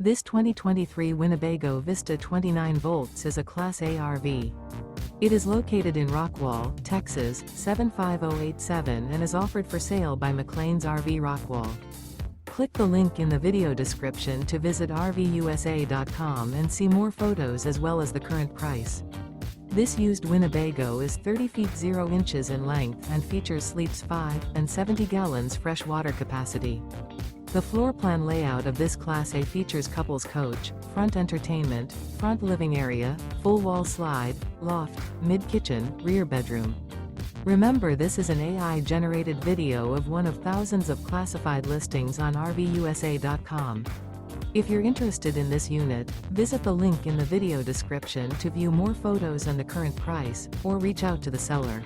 This 2023 Winnebago Vista 29V is a Class A RV. It is located in Rockwall, Texas, 75087 and is offered for sale by McClain's RV Rockwall. Click the link in the video description to visit RVUSA.com and see more photos as well as the current price. This used Winnebago is 30 feet 0 inches in length and features sleeps 5 and 70 gallons fresh water capacity. The floor plan layout of this Class A features couples coach, front entertainment, front living area, full wall slide, loft, mid-kitchen, rear bedroom. Remember, this is an AI-generated video of one of thousands of classified listings on RVUSA.com. If you're interested in this unit, visit the link in the video description to view more photos and the current price, or reach out to the seller.